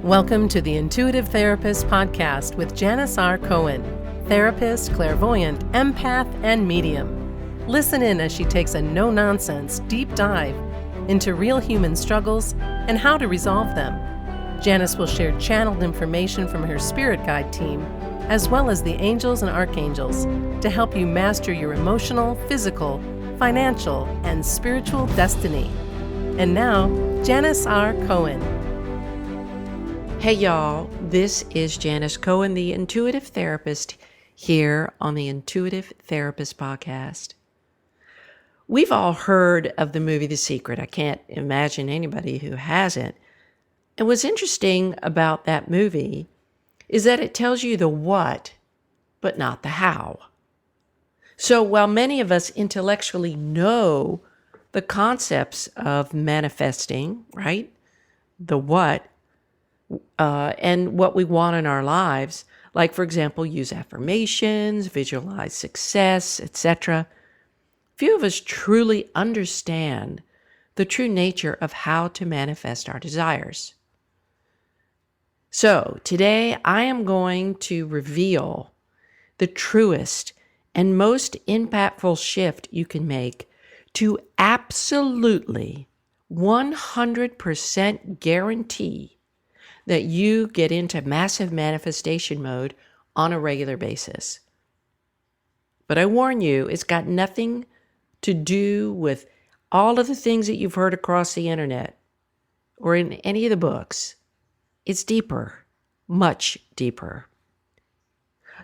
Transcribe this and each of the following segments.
Welcome to the Intuitive Therapist Podcast with Janis R. Cohen, therapist, clairvoyant, empath, and medium. Listen in as she takes a no-nonsense deep dive into real human struggles and how to resolve them. Janis will share channeled information from her spirit guide team, as well as the angels and archangels, to help you master your emotional, physical, financial, and spiritual destiny. And now, Janis R. Cohen. Hey y'all, this is Janis Cohen, the Intuitive Therapist, here on the Intuitive Therapist Podcast. We've all heard of the movie The Secret. I can't imagine anybody who hasn't. And what's interesting about that movie is that it tells you the what, but not the how. So while many of us intellectually know the concepts of manifesting, right? The what, and what we want in our lives, like, for example, use affirmations, visualize success, etc. Few of us truly understand the true nature of how to manifest our desires. So today I am going to reveal the truest and most impactful shift you can make to absolutely 100% guarantee that you get into massive manifestation mode on a regular basis. But I warn you, it's got nothing to do with all of the things that you've heard across the internet or in any of the books. It's deeper, much deeper.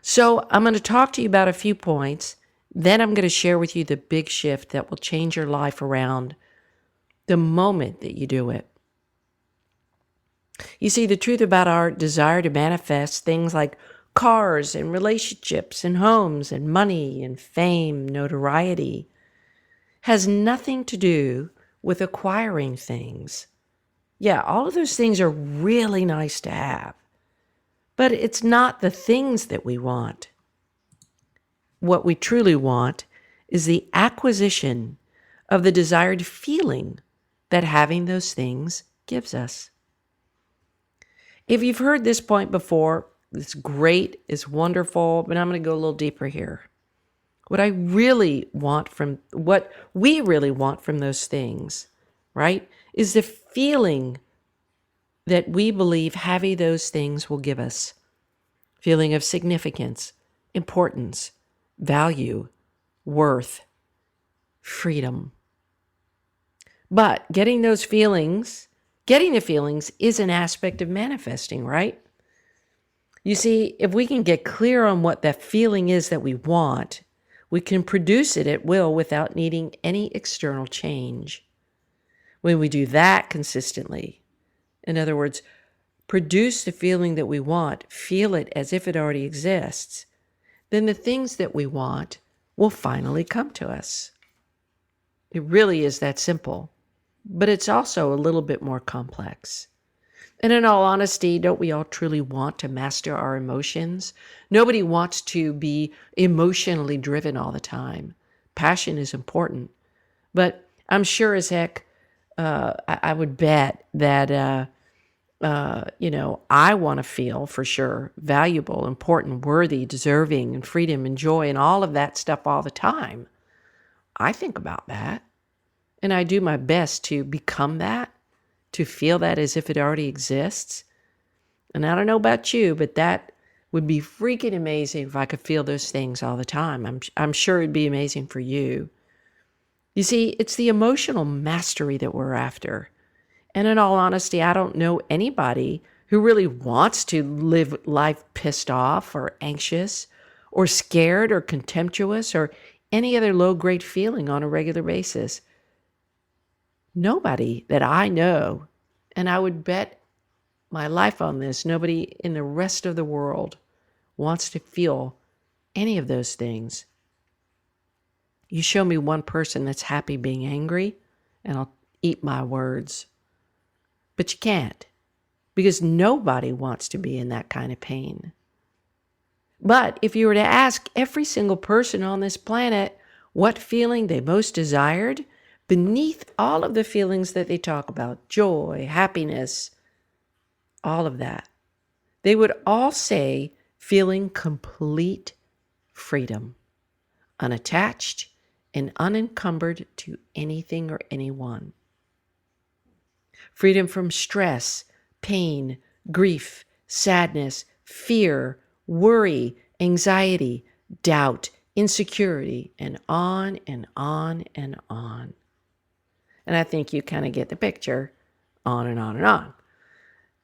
So I'm going to talk to you about a few points. Then I'm going to share with you the big shift that will change your life around the moment that you do it. You see, the truth about our desire to manifest things like cars and relationships and homes and money and fame, notoriety, has nothing to do with acquiring things. Yeah, all of those things are really nice to have, but it's not the things that we want. What we truly want is the acquisition of the desired feeling that having those things gives us. If you've heard this point before, it's great, it's wonderful, but I'm going to go a little deeper here. What we really want from those things, right, is the feeling that we believe having those things will give us. Feeling of significance, importance, value, worth, freedom. But getting the feelings is an aspect of manifesting, right? You see, if we can get clear on what that feeling is that we want, we can produce it at will without needing any external change. When we do that consistently, in other words, produce the feeling that we want, feel it as if it already exists, then the things that we want will finally come to us. It really is that simple. But it's also a little bit more complex. And in all honesty, don't we all truly want to master our emotions? Nobody wants to be emotionally driven all the time. Passion is important. But I'm sure as heck, I would bet that, I want to feel for sure valuable, important, worthy, deserving, and freedom and joy and all of that stuff all the time. I think about that. And I do my best to become that, to feel that as if it already exists. And I don't know about you, but that would be freaking amazing if I could feel those things all the time. I'm sure it'd be amazing for you. You see, it's the emotional mastery that we're after. And in all honesty, I don't know anybody who really wants to live life pissed off or anxious or scared or contemptuous or any other low-grade feeling on a regular basis. Nobody that I know, and I would bet my life on this, nobody in the rest of the world wants to feel any of those things. You show me one person that's happy being angry, and I'll eat my words. But you can't, because nobody wants to be in that kind of pain. But if you were to ask every single person on this planet what feeling they most desired, beneath all of the feelings that they talk about, joy, happiness, all of that. They would all say feeling complete freedom, unattached and unencumbered to anything or anyone. Freedom from stress, pain, grief, sadness, fear, worry, anxiety, doubt, insecurity, and on and on and on. And I think you kind of get the picture, on and on and on.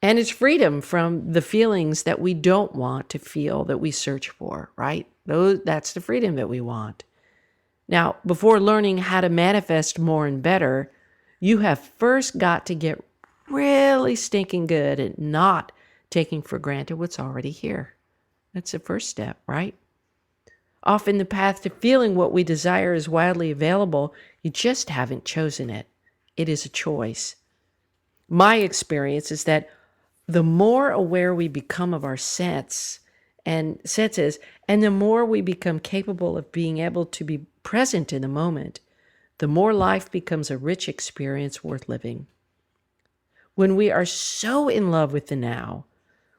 And it's freedom from the feelings that we don't want to feel, that we search for, right? That's the freedom that we want. Now, before learning how to manifest more and better, you have first got to get really stinking good at not taking for granted what's already here. That's the first step, right? Often the path to feeling what we desire is widely available. You just haven't chosen it. It is a choice. My experience is that the more aware we become of our senses, and the more we become capable of being able to be present in the moment, the more life becomes a rich experience worth living. When we are so in love with the now,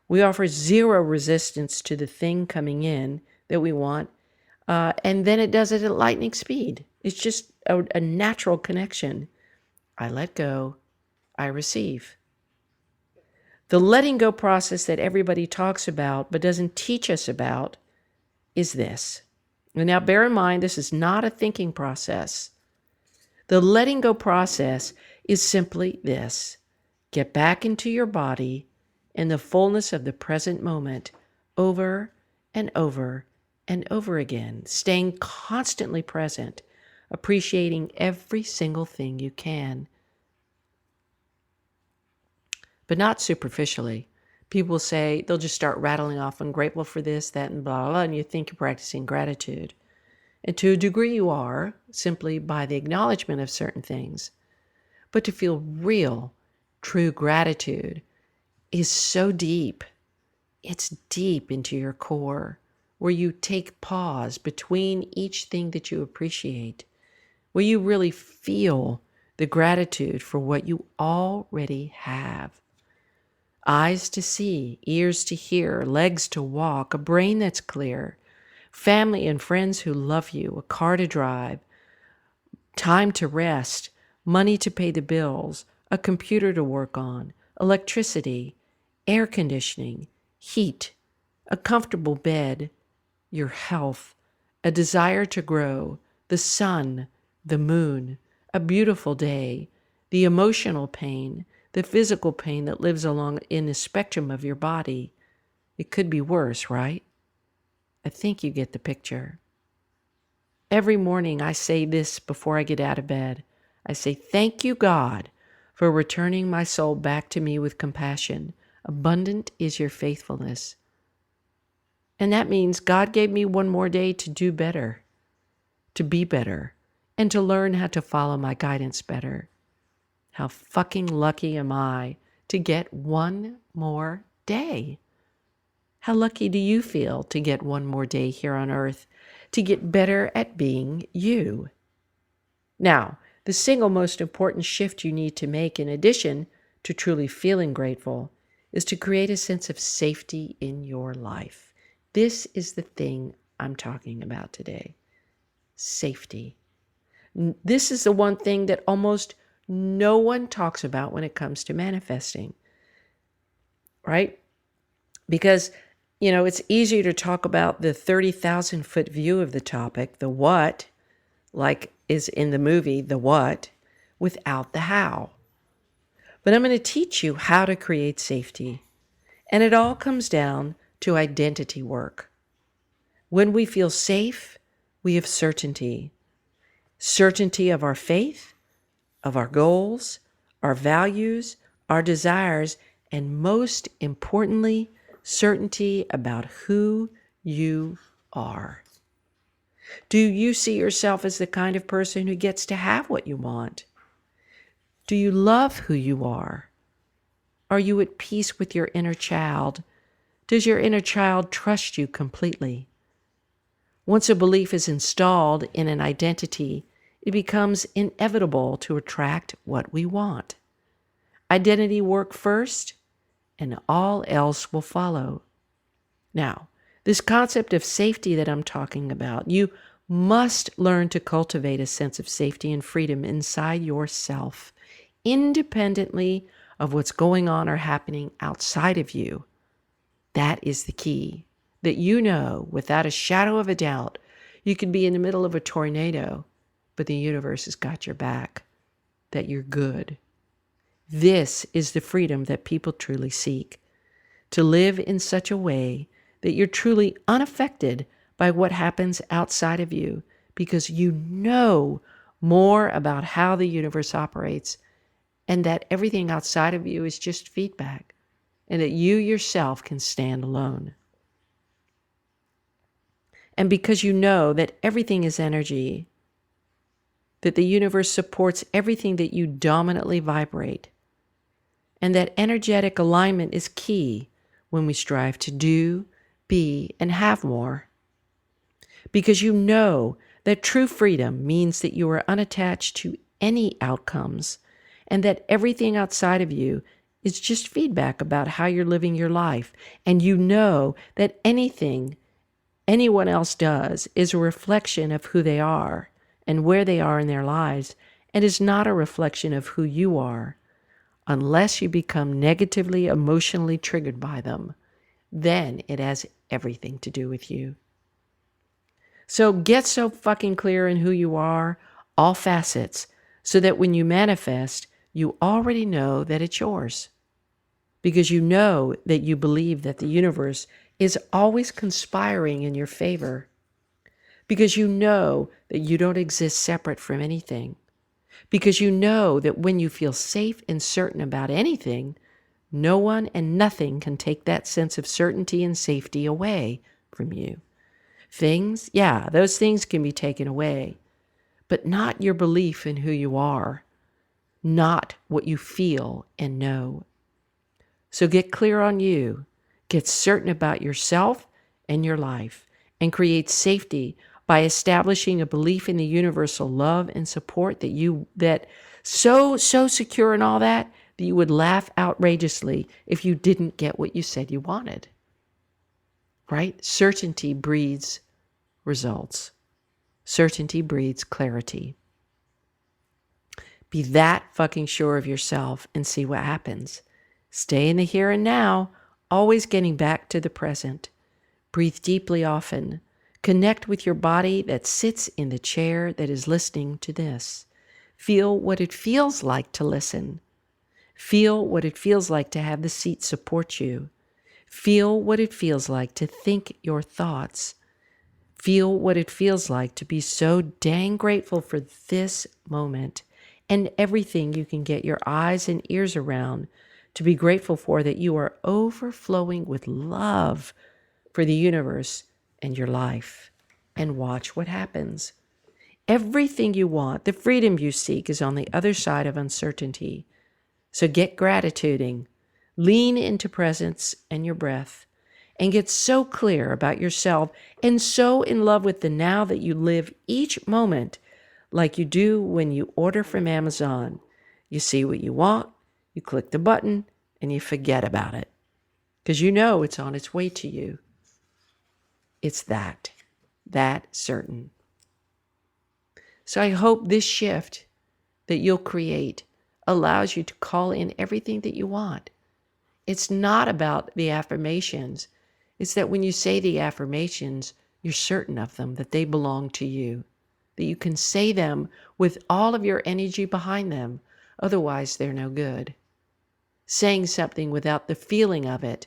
we offer zero resistance to the thing coming in that we want, and then it does it at lightning speed. It's just a natural connection. I let go, I receive. The letting go process that everybody talks about but doesn't teach us about is this. And now bear in mind, this is not a thinking process. The letting go process is simply this. Get back into your body in the fullness of the present moment over and over and over again, staying constantly present, appreciating every single thing you can. But not superficially. People say, they'll just start rattling off, I'm grateful for this, that, and blah, blah, and you think you're practicing gratitude. And to a degree you are, simply by the acknowledgement of certain things. But to feel real, true gratitude is so deep. It's deep into your core, where you take pause between each thing that you appreciate, where you really feel the gratitude for what you already have. Eyes to see, ears to hear, legs to walk, a brain that's clear, family and friends who love you, a car to drive, time to rest, money to pay the bills, a computer to work on, electricity, air conditioning, heat, a comfortable bed, your health, a desire to grow, the sun, the moon, a beautiful day, the emotional pain, the physical pain that lives along in the spectrum of your body. It could be worse, right? I think you get the picture. Every morning I say this before I get out of bed. I say, thank you, God, for returning my soul back to me with compassion. Abundant is your faithfulness. And that means God gave me one more day to do better, to be better, and to learn how to follow my guidance better. How fucking lucky am I to get one more day? How lucky do you feel to get one more day here on earth, to get better at being you? Now, the single most important shift you need to make, in addition to truly feeling grateful, is to create a sense of safety in your life. This is the thing I'm talking about today. Safety. This is the one thing that almost no one talks about when it comes to manifesting, right? Because, it's easier to talk about the 30,000 foot view of the topic, the what, like is in the movie, The What, without the how. But I'm going to teach you how to create safety. And it all comes down to identity work. When we feel safe, we have certainty. Certainty of our faith, of our goals, our values, our desires, and most importantly, certainty about who you are. Do you see yourself as the kind of person who gets to have what you want? Do you love who you are? Are you at peace with your inner child? Does your inner child trust you completely? Once a belief is installed in an identity, it becomes inevitable to attract what we want. Identity work first, and all else will follow. Now, this concept of safety that I'm talking about, you must learn to cultivate a sense of safety and freedom inside yourself, independently of what's going on or happening outside of you. That is the key, that you know without a shadow of a doubt, you could be in the middle of a tornado, but the universe has got your back, that you're good. This is the freedom that people truly seek, to live in such a way that you're truly unaffected by what happens outside of you, because you know more about how the universe operates, and that everything outside of you is just feedback, and that you yourself can stand alone. And because you know that everything is energy, that the universe supports everything that you dominantly vibrate, and that energetic alignment is key when we strive to do, be, and have more. Because you know that true freedom means that you are unattached to any outcomes, and that everything outside of you is just feedback about how you're living your life. And you know that anything anyone else does is a reflection of who they are and where they are in their lives, and is not a reflection of who you are, unless you become negatively emotionally triggered by them. Then it has everything to do with you. So get so fucking clear in who you are, all facets, so that when you manifest, you already know that it's yours. Because you know that you believe that the universe is always conspiring in your favor. Because you know that you don't exist separate from anything. Because you know that when you feel safe and certain about anything, no one and nothing can take that sense of certainty and safety away from you. Things, yeah, those things can be taken away, but not your belief in who you are, not what you feel and know. So get clear on you, get certain about yourself and your life, and create safety by establishing a belief in the universal love and support that so secure in all that you would laugh outrageously if you didn't get what you said you wanted. Right? Certainty breeds results. Certainty breeds clarity. Be that fucking sure of yourself and see what happens. Stay in the here and now, always getting back to the present. Breathe deeply often. Connect with your body that sits in the chair that is listening to this. Feel what it feels like to listen. Feel what it feels like to have the seat support you. Feel what it feels like to think your thoughts. Feel what it feels like to be so dang grateful for this moment and everything you can get your eyes and ears around, to be grateful for that you are overflowing with love for the universe and your life. And watch what happens. Everything you want, the freedom you seek, is on the other side of uncertainty. So get gratituding, lean into presence and your breath, and get so clear about yourself and so in love with the now that you live each moment like you do when you order from Amazon. You see what you want, you click the button, and you forget about it because you know it's on its way to you. It's that certain. So I hope this shift that you'll create allows you to call in everything that you want. It's not about the affirmations. It's that when you say the affirmations, you're certain of them, that they belong to you, that you can say them with all of your energy behind them. Otherwise, they're no good. Saying something without the feeling of it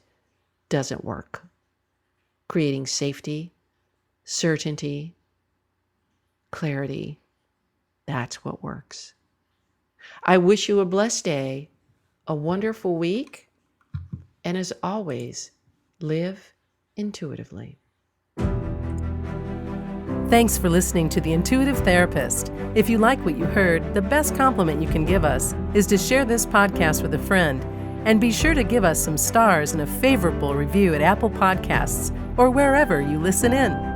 doesn't work. Creating safety, certainty, clarity, that's what works. I wish you a blessed day, a wonderful week, and as always, live intuitively. Thanks for listening to The Intuitive Therapist. If you like what you heard, the best compliment you can give us is to share this podcast with a friend, and be sure to give us some stars and a favorable review at Apple Podcasts or wherever you listen in.